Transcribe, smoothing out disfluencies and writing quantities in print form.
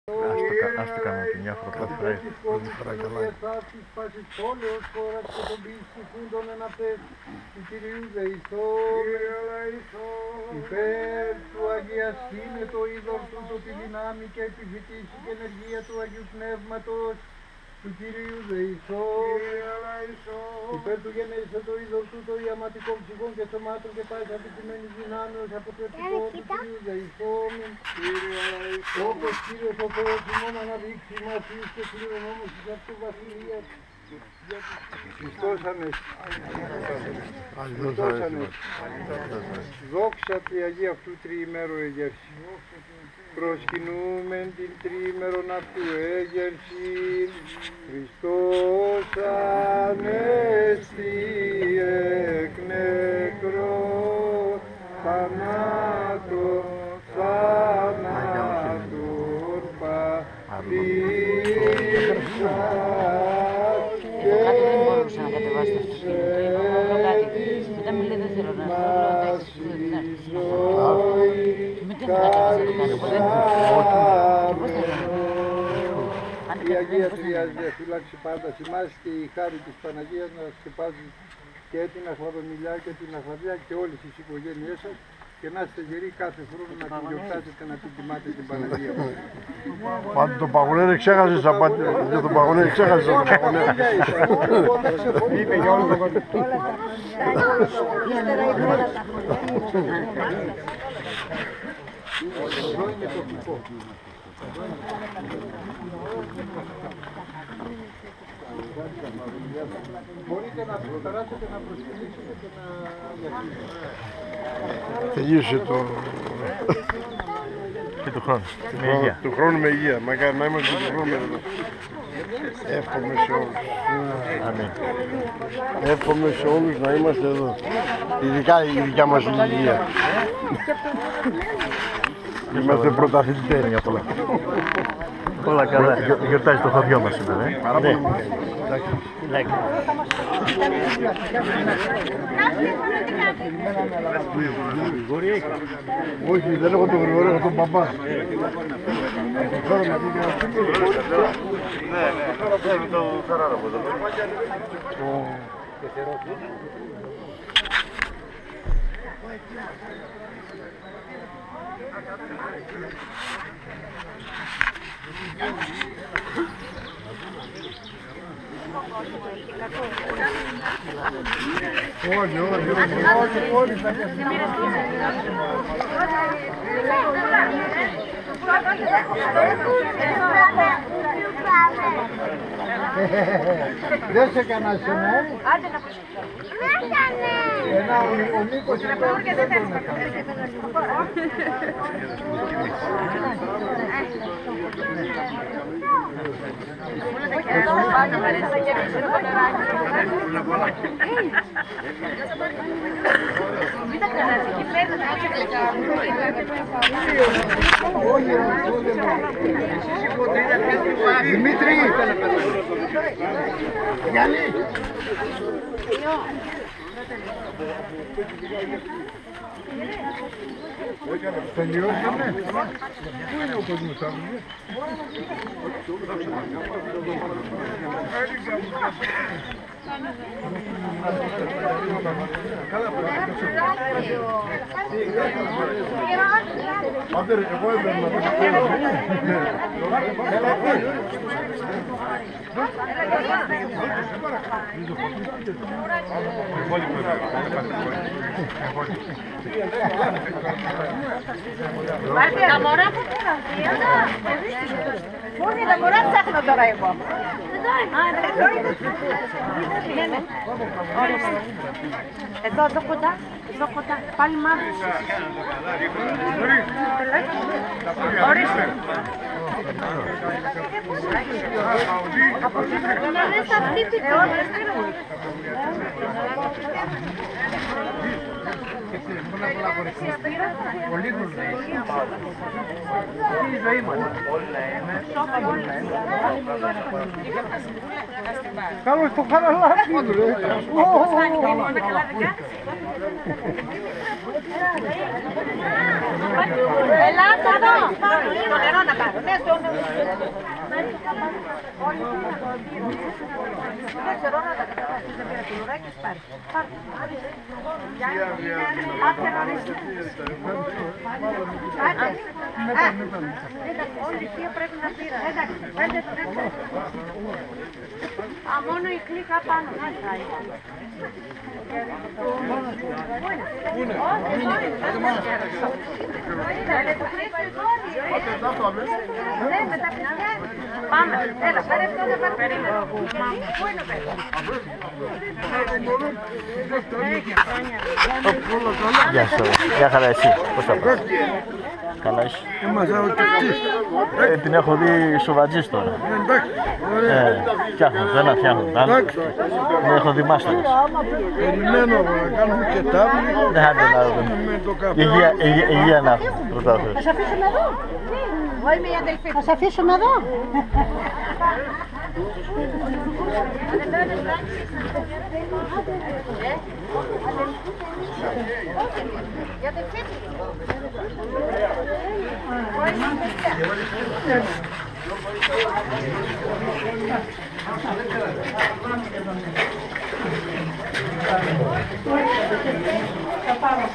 Ας το κάνουμε και μια φορά πρώτη φορά. Πρώτη φορά καλά. Πόλεως χώρας και των πιστικούντων εναυτές του Κυρίου Δεϊσόν. Υπέρ του αγιαστήνε το είδωρ τούτο τη δυνάμει και επιφυτίσει και ενεργεία του Αγίου Πνεύματος του Κυρίου Δεϊσόν. Υπέρ του γεννήσε το είδωρ τούτο ιαματικών ψυχών και σωμάτων και πάση αποτυχημένης δυνάμεως από το ευτυχό του Κυρίου Δεϊσόν. Όπως Κύριος ο Θεός ημών αναδείξει μας εις και κληρονόμους της αυτού βασιλείας. Χριστός Ανέστη. Χριστός Ανέστη. Δόξα τη Αγία αυτού τριημέρου εγέρση. Προσκυνούμεν την τριήμερον αυτού έγερση. Χριστός Ανέστη εκ νεκρός θανάτων θανάτων πατήσας και μετά μου λέει δεν θέλω να η Αγία Τριάς διαφύλαξη πάντα ημάς και η χάρη της Παναγίας να σκεπάζει και την Αχλαδομηλιά και την Αχλαδιά και όλες τις οικογένειές σας και να είστε γεροί κάθε χρόνο να την γιορτάσετε, να την τιμάτε την Παναγία. Πάντω το παγωνέρι ξέχασες, για το παγωνέρι ξέχασες το παγωνέρι. Είπε για όλο το κόσμο. Εδώ είναι τοπικό. Μπορείτε να περάσετε να προσκυνήσετε και να διαχείρισετε. Τελείωσε το... Και του χρόνου. Με υγεία. Του χρόνου με υγεία. Μακάρι να είμαστε του χρόνου με υγεία. Εύχομαι σε όλους. Αμήν. Εύχομαι σε όλους να είμαστε εδώ. Ειδικά η δικιά μας υγεία. Είμαστε πρωταθλητές για πολλά. Όλα καλά. Γιορτάζει το χωριό μας σήμερα. Πάρα πολύ. Όχι, δεν έχω τον Γρηγορή, έχω τον παπά. Ναι, το Χαράρα από εδώ. Όλοι θα δεν σε έκανα εσένα, άντε να ο Νίκος είναι πέρα και δεν θέλει. Δημήτρη! Γιάννη! Τελειώσαμε. Πού είναι ο κόσμος αύριο? Άντε ρε, εγώ έπαιρνα να τα μωρά που πήραν, τα μωρά ψάχνω τώρα εγώ. Εδώ κοντά, πάλι μαύρο. Ορίστε. Να δεις αυτή την πολύ δουλειά. Η ζωή μας. Καλώς το χαραλάκι μου ρε. Ελάτε εδώ. Το νερό να πάρω. Ναι, το νερό. Δεν ξέρω να τα κατεβάσεις. Δεν πήρα κουλουράκι, πάρε. Πάτε νωρίς. Πάτε. Όλοι οι δύο πρέπει να πήραν. Εντάξει, πέντε. Α, μόνο η κλίκα πάνω. Πού είναι? Πάμε, έλα, φέρε αυτό να πάρει περίμενο. Πού είναι ο παιδί? Γεια σου, γεια χαρά εσύ, πώς θα πας? Καλά είσαι? Την έχω δει σοβατζής τώρα. Φτιάχνω, δεν φτιάχνω. Την έχω δει μάστορας. Περιμένω να κάνουμε και τάβλη. Ναι, άντε να δούμε. Υγεία να έχω, πρώτα ο Θεός. Θα σε αφήσουμε εδώ. Εγώ είμαι η αδελφή. Θα σε αφήσουμε εδώ. Για αδελφή. Θα πάρω.